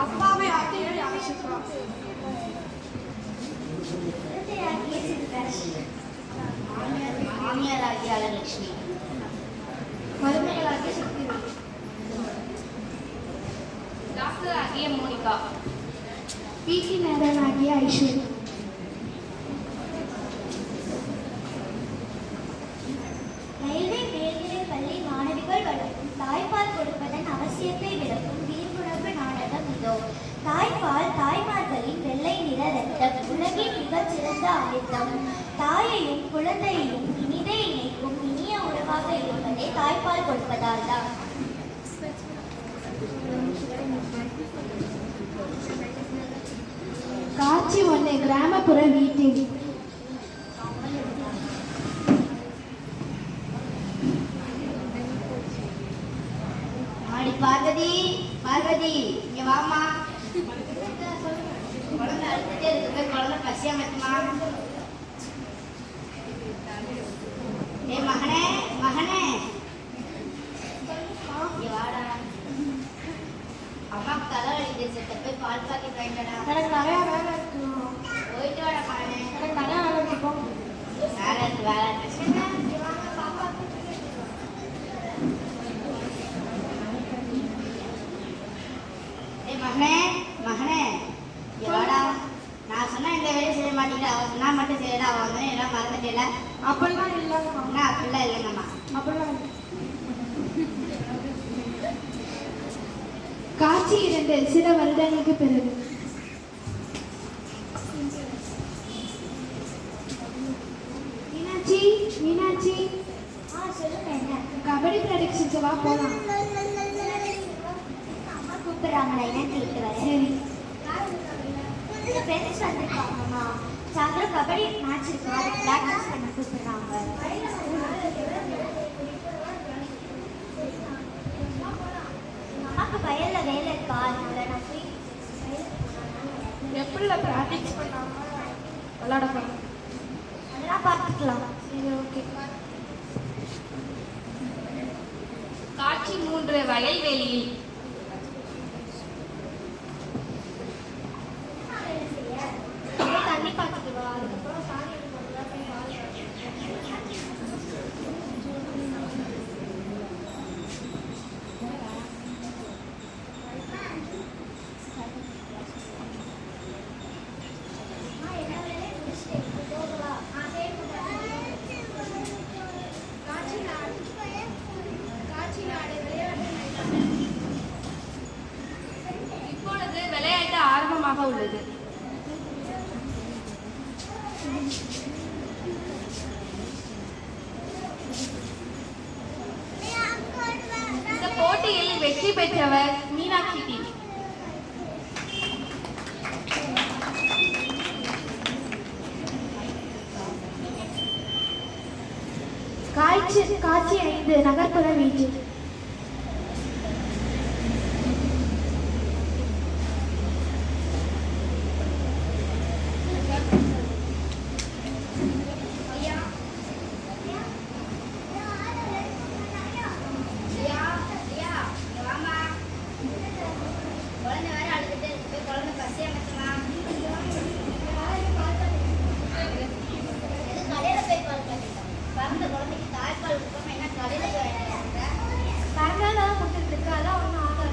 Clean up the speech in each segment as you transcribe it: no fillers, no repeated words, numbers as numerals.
அப்பாவை ஆகிய யாஷிகா. மாமியாராகிய அலலட்சுமி. மருமகளாகிய சக்திவேல். டாக்டர் ஆகிய மோனிகா. பிடி நேரன் ஆகிய ஐஸ்வர்யா. ரயில்வே மேல்நிலை பள்ளி மாணவிகள் வழங்கும் தாய்ப்பால் கொடுப்பதன் அவசியத்தை விளக்கும் விழிப்புணர்வு நாடகம் இதோ. தாய்ப்பால் தாய்மார்களின் வெள்ளை நிற ரத்தம், உலகின் மிகச் சிறந்த ஆயுதம். தாயையும் குழந்தையையும் இனிதே இணைக்கும் இனிய உணவாக இருப்பதே தாய்ப்பால் கொடுப்பதால் தான். காட்சி 1 கிராமப்புற வீட்டில். பார்வதி, பார்வதி இங்க வாமா. குழந்தை அழுத்துட்டே இருக்கு, குழந்தை பசியா மத்துமா. ஏ மகனே, மகனே இங்க வாடா. அம்மாக்கு தலை வலிக்குது, செத்த போய் பால் பாக்கெட் வாங்கிட்டா. எனக்கு நிறைய வேலை இருக்கு. போயிட்டு வாடா மகனே. எனக்கு நிறைய வேலை இருக்கு. வேலை இருக்கு, வேலை இருக்கு. மகனே, மகனே எவாடா. நான் சொன்னா இந்த வேலையை செய்ய மாட்டீங்களா? அவ சொன்னா மட்டும் செய்யடா. அவன் வந்து எல்லாம் மறந்துட்டேல. அப்படிலாம் இல்லைங்கம்மா. அப்படிலாம் இல்லைங்கம்மா. அப்படிலாம். காட்சி 2 சில வருடங்களுக்கு பிறகு. மீனாட்சி, மீனாட்சி சொல்லுங்க. என்ன கபடி ப்ராக்டிஸுக்கு வா போலாம். அம்மா கூப்பிடுறாங்களா? என்னன்னு கேட்டு வரேன். சரி. ஃப்ரெண்ட்ஸ் வந்துருக்காங்கம்மா. சாயந்தரம் கபடி மேட்ச் இருக்கு, அதுக்கு ப்ராக்டிஸ் பண்ண கூப்பிடுறாங்க. அம்மாக்கு வயல்ல வேலை இருக்கா, அதனால நான் போய் எப்படில ப்ராக்டிஸ் பண்ணாம விளையாட போகிறோம். அதெல்லாம் பார்த்துக்கலாம். சரி, ஓகே. காட்சி 3 வயல்வெளியில். தண்ணி பார்த்துட்டு வா, அதுக்கப்புறம் சாணி போய் இப்பொழுது விளையாட்டு ஆரம்பமாக உள்ளது. இந்த போட்டியில் வெற்றி பெற்றவர் மீனாட்சி டீம். காட்சி 5 நகர்ப்புற வீட்டில். பரவாயில்ல கொடுத்துருக்கு, அதான் ஒன்றும் ஆகாது.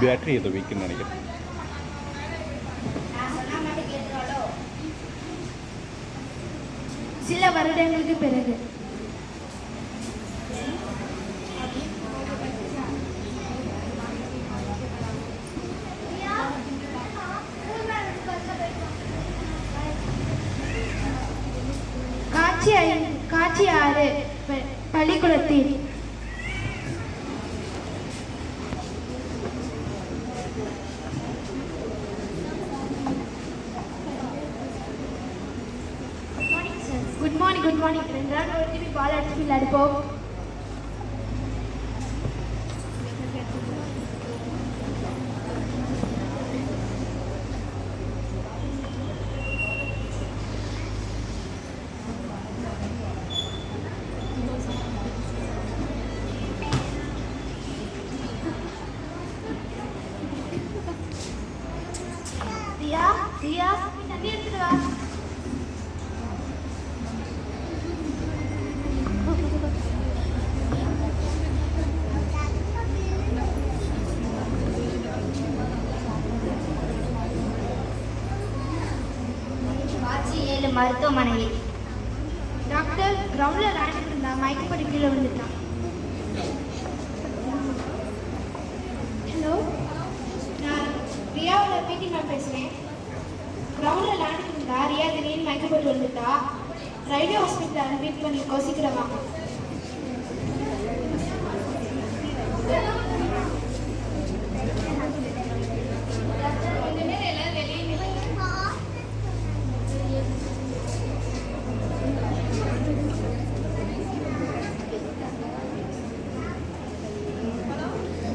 बैटरी है तो वीक நினைக்கிறேன். சில வருடங்களுக்கு பிறகு. காட்சி 6 பள்ளிக்கூடத்தில். குட் மார்னிங் 2 நாள் ஒரு திருப்பி பால் அடிச்சு விளையாடுப்போம். தியா தியா தண்ணி எடுத்துட்டு வா. காட்சி 7 மருத்துவமனையில். டாக்டர் கிரவுண்ட்ல விளையாண்டுட்டு இருந்தா மயக்கப்பட்டு கீழே விழுந்துட்டான். ஹலோ, நான் ரியாவோட பிடி மேம் பேசுகிறேன். கிரவுண்டில் விளையாண்டுட்டு இருந்தா ரியா திடீர்னு மயக்கப்பட்டு விழுந்துட்டா. ரயில்வே ஹாஸ்பிட்டல் அட்மிட் பண்ணிருக்கோம், சீக்கிரம் வாங்க.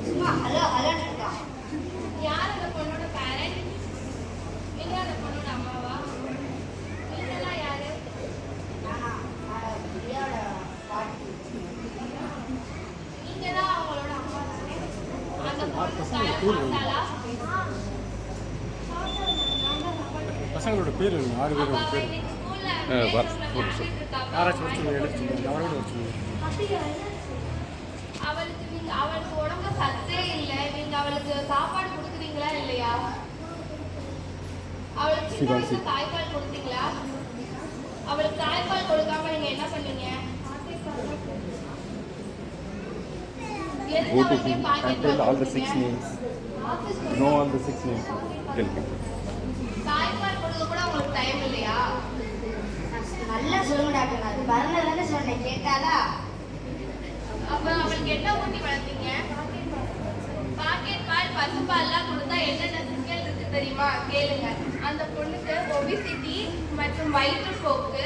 சும்மா ஹலோ ஹலோன்னு இருக்கா. யார் அந்த பொண்ணோட பேரண்ட்? நீங்க அந்த பொண்ணோட அம்மாவா? நீங்கெல்லாம் யாரு? பிரியாவோட பாட்டி. நீங்க தான் அவங்களோட அம்மா தானே? அந்த பொண்ணு சாப்பிட்டாளா? பசங்களோட பேர் என்ன? 6 அப்ப பேரோட அவ பேர் இன்னைக்கு ஸ்கூல்ல வருஷம். யாராச்சும் வச்சு எழுதி அவரோட வச்சு அவளுக்கு உடம்புல சத்தே இல்லை. நீங்க அவளுக்கு சாப்பாடு கொடுக்குறீங்களா இல்லையா? அவளுக்கு சின்ன வயசுல தாய்ப்பால் கொடுத்தீங்களா? அவளுக்கு தாய்ப்பால் கொடுக்காம நீங்க என்ன பண்ணீங்க? Go to him and tell all the 6 names. Know all the 6 names. Tell him. தாய்ப்பால் கொடுக்க கூட உங்களுக்கு டைம் இல்லையா? நல்லா சொல்லுங்க டாக்டர். நான் பரவாயில்ல சொன்னேன், கேட்டாலா? அப்ப அவளுக்கு என்ன ஊட்டி வளர்த்தீங்க? பாக்கெட் பால், பசுப்பால்லாம் கொடுத்தா என்னென்ன சிக்கல் இருக்கு தெரியுமா? கேளுங்க. அந்த பொண்ணுக்கு ஒபிசிட்டி மற்றும் வயிற்றுப்போக்கு,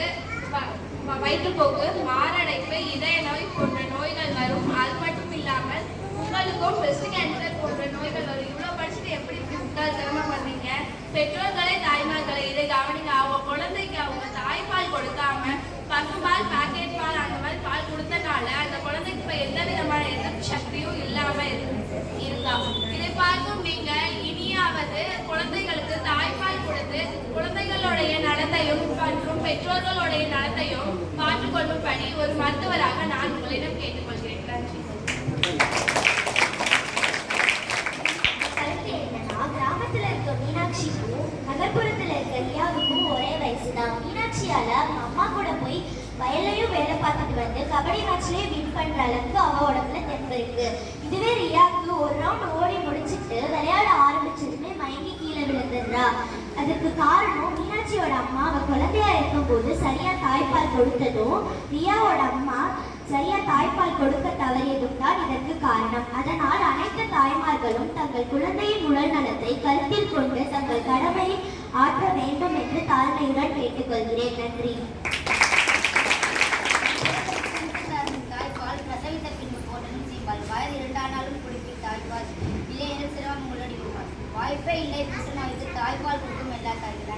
மாரடைப்பு, இதய நோய் போன்ற நோய்கள் வரும். அது மட்டும் இல்லாமல் உங்களுக்கும் பிரஸ்ட் கேன்சர் போன்ற நோய்கள் வரும். இவ்வளோ படிச்சுட்டு எப்படி சிரமம் பண்றீங்க? பெற்றோர்களே தாய்மார்களே இதை கவனிங்க. அவங்க குழந்தைக்கு அவங்க தாய்ப்பால் கொடுக்காம பசுபால், பாக்கெட் பால் அந்த மாதிரி பால் கொடுத்தனால அந்த குழந்தைக்கு இப்போ எந்த விதமான எதிர்ப்பு சக்தியும் இல்லாம இருக்கா. இதை பார்க்கும் நீங்கள் இனியாவது குழந்தைகளுக்கு தாய்ப்பால் கொடுத்து குழந்தைகளுடைய நலத்தையும் மற்றும் பெற்றோர்களுடைய நலத்தையும் பார்த்துக்கொள்ளும்படி ஒரு மருத்துவராக நான் உங்களிடம் கேட்டுக்கொள்கிறேன். நன்றி. கருத்து என்னன்னா, கிராமத்துல இருக்க மீனாட்சிக்கும் நகர்ப்புறத்துல இருக்க ரியாவுக்கும் ஒரே வயசுதான். மீனாட்சியால அவங்க அம்மா கூட போய் வயல்லையும் வேலை பார்த்துட்டு வந்து கபடி மேட்ச்லயே வின் பண்ற அளவுக்கு அவ உடம்புல தெம்பு இருக்கு. இதுவே ரியாவுக்கு ஒரு ரவுண்ட் ஓடி முடிச்சுட்டு விளையாட ஆரம்பிச்சதுமே மயங்கி கீழே விழுந்துடுறா. அதுக்கு காரணம் மீனாட்சியோட அம்மா அவ குழந்தையா இருக்கும்போது சரியா தாய்ப்பால் கொடுத்ததும் ரியாவோட அம்மா சரியா தாய்ப்பால் கொடுக்க தவறியதும் தான் இதற்கு காரணம். அதனால் அனைத்து தாய்மார்களும் தங்கள் குழந்தையின் உடல் நலத்தை கருத்தில் கொண்டு தங்கள் கடமையை ஆற்ற வேண்டும் என்று தாழ்மையுடன் கேட்டுக்கொள்கிறேன். நன்றி. தாய்ப்பால் பிரசவித்த பின்பு போட்டதும் செய்வாள். வயது 2 ஆனாலும் குடிப்பின் தாய்ப்பால் இல்லையெனில் சிரமம் உள்ளடி வாய்ப்பே இல்லை. புற்றுநோய்க்கு தாய்ப்பால் கொடுக்கும் எல்லா தாய்களும்